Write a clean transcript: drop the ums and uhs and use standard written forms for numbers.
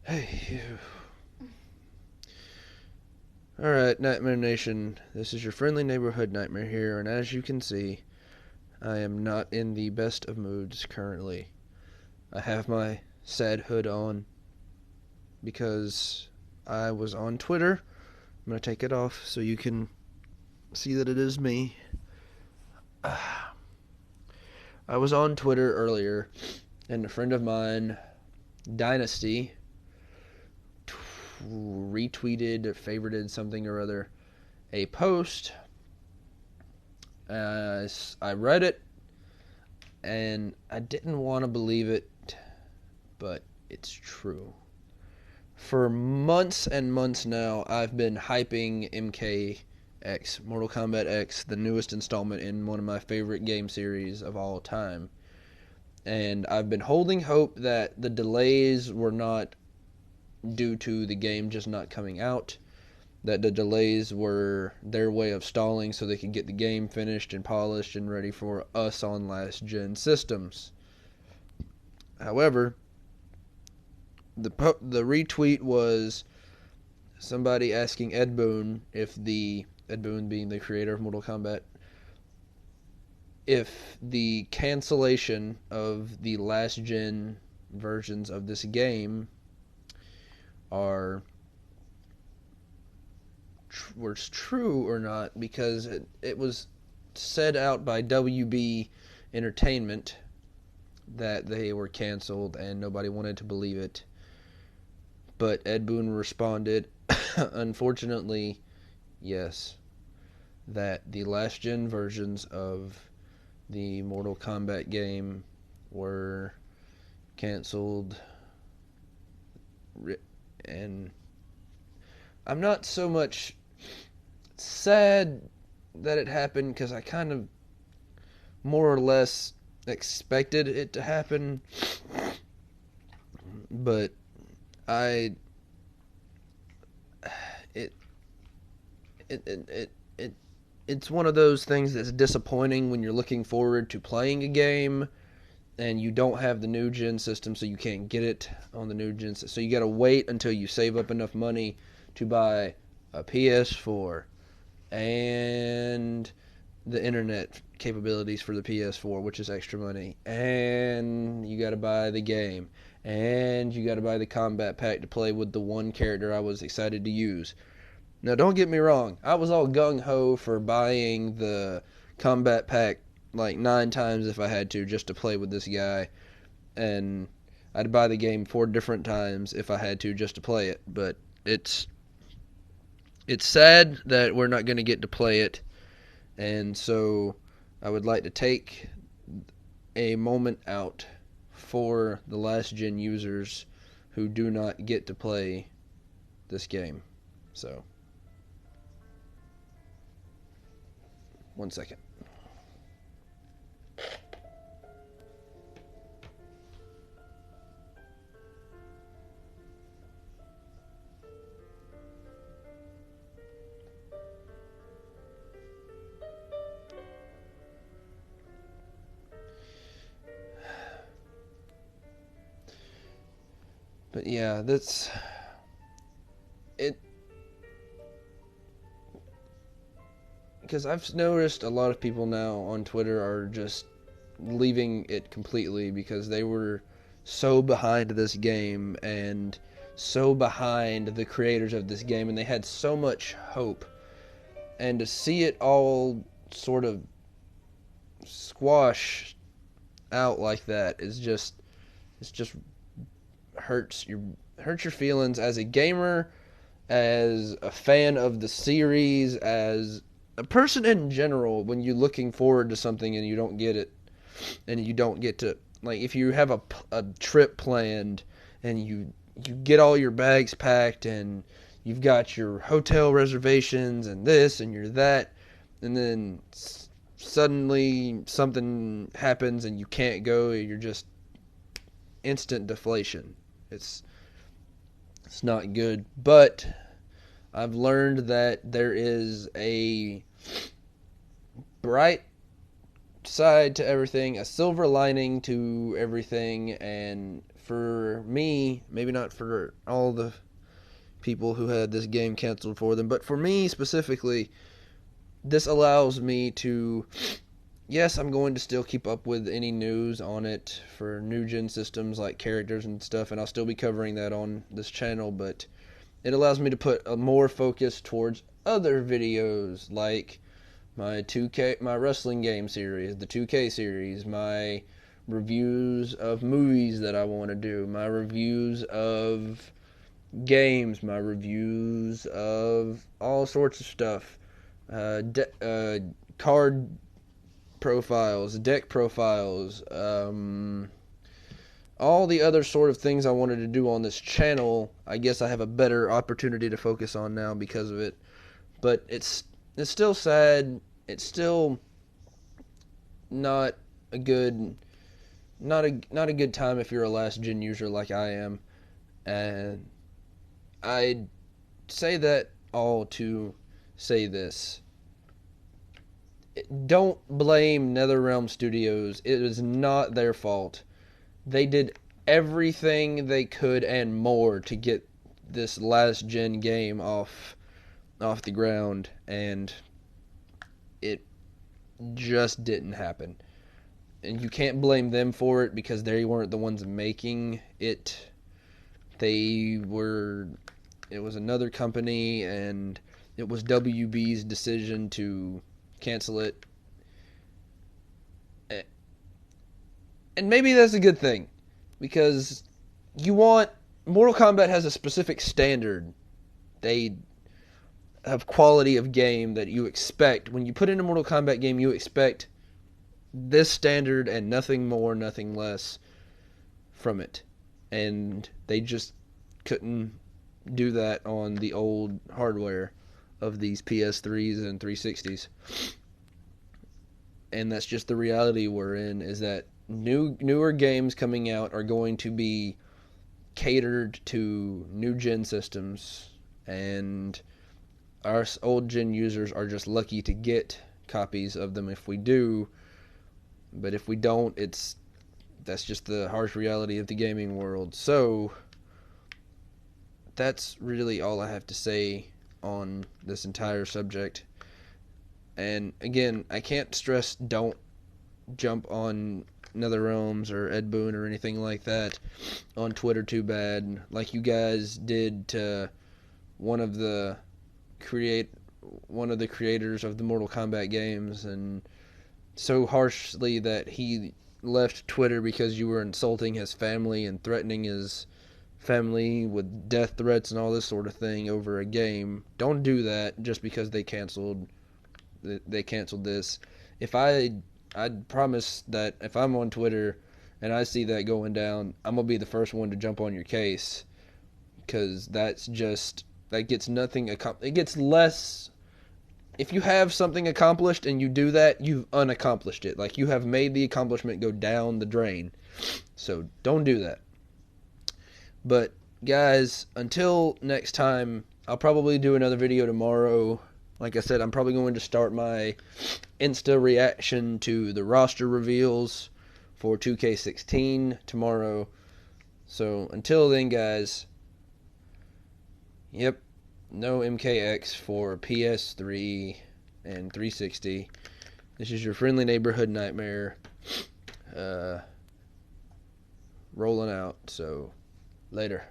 Hey, you. Alright, Nightmare Nation. This is your friendly neighborhood nightmare here, and as you can see, I am not in the best of moods currently. I have my sad hood on because I was on Twitter. I'm going to take it off so you can see that it is me. I was on Twitter earlier, and a friend of mine, Dynasty, retweeted, favorited something or other, a post. I read it, and I didn't want to believe it, but it's true. For months and months now, I've been hyping MkX, Mortal Kombat X, the newest installment in one of my favorite game series of all time. And I've been holding hope that the delays were not due to the game just not coming out, that the delays were their way of stalling so they could get the game finished and polished and ready for us on last gen systems. However, the retweet was somebody asking Ed Boon if the Ed Boon being the creator of Mortal Kombat, if the cancellation of the last gen versions of this game are was true or not, because it was said out by WB Entertainment that they were canceled and nobody wanted to believe it. But Ed Boon responded, unfortunately, yes, that the last gen versions of the Mortal Kombat game were canceled. And I'm not so much sad that it happened because I kind of more or less expected it to happen, but I it it it it, it it's one of those things that's disappointing when you're looking forward to playing a game and you don't have the new gen system, so you can't get it on the new gen system. So you got to wait until you save up enough money to buy a PS4 and the internet capabilities for the PS4, which is extra money, and you got to buy the game, and you got to buy the combat pack to play with the one character I was excited to use. Now, don't get me wrong, I was all gung ho for buying the combat pack like 9 times if I had to, just to play with this guy, and I'd buy the game 4 different times if I had to, just to play it. But it's sad that we're not going to get to play it, and so I would like to take a moment out for the last gen users who do not get to play this game. So, 1 second. But yeah, that's it. Because I've noticed a lot of people now on Twitter are just leaving it completely because they were so behind this game and so behind the creators of this game, and they had so much hope, and to see it all sort of squash out like that is just, it's just hurts your feelings as a gamer, as a fan of the series, as a person in general. When you're looking forward to something and you don't get it, and you don't get to, like, if you have a trip planned and you get all your bags packed and you've got your hotel reservations and this and you're that, and then suddenly something happens and you can't go, you're just instant deflation. It's not good. But I've learned that there is a bright side to everything, a silver lining to everything, and for me, maybe not for all the people who had this game canceled for them, but for me specifically, this allows me to, yes, I'm going to still keep up with any news on it for new gen systems like characters and stuff, and I'll still be covering that on this channel, but it allows me to put a more focus towards other videos like my 2K, my wrestling game series, the 2K series, my reviews of movies that I want to do, my reviews of games, my reviews of all sorts of stuff, card profiles, deck profiles, all the other sort of things I wanted to do on this channel. I guess I have a better opportunity to focus on now because of it. But it's still sad. It's still not a good not a good time if you're a last gen user like I am. And I say that all to say this. Don't blame NetherRealm Studios. It is not their fault. They did everything they could and more to get this last gen game off the ground, and it just didn't happen. And you can't blame them for it because they weren't the ones making it. It was another company, and it was WB's decision to cancel it. And maybe that's a good thing, because Mortal Kombat has a specific standard of quality of game that you expect. When you put in a Mortal Kombat game, you expect this standard and nothing more, nothing less from it. And they just couldn't do that on the old hardware of these PS3s and 360s. And that's just the reality we're in, is that newer games coming out are going to be catered to new gen systems, and our old gen users are just lucky to get copies of them if we do. But if we don't, that's just the harsh reality of the gaming world. So that's really all I have to say on this entire subject. And again, I can't stress, don't jump on NetherRealms or Ed Boon or anything like that on Twitter too bad, like you guys did to one of the creators of the Mortal Kombat games, and so harshly that he left Twitter because you were insulting his family and threatening his family with death threats and all this sort of thing over a game. Don't do that just because they canceled this. I'd promise that if I'm on Twitter and I see that going down, I'm gonna be the first one to jump on your case, because that gets nothing. It gets less. If you have something accomplished and you do that, you've unaccomplished it. Like, you have made the accomplishment go down the drain. So don't do that. But guys, until next time, I'll probably do another video tomorrow. Like I said, I'm probably going to start my Insta reaction to the roster reveals for 2K16 tomorrow. So until then, guys, yep, no MkX for PS3 and 360. This is your friendly neighborhood nightmare rolling out. So later.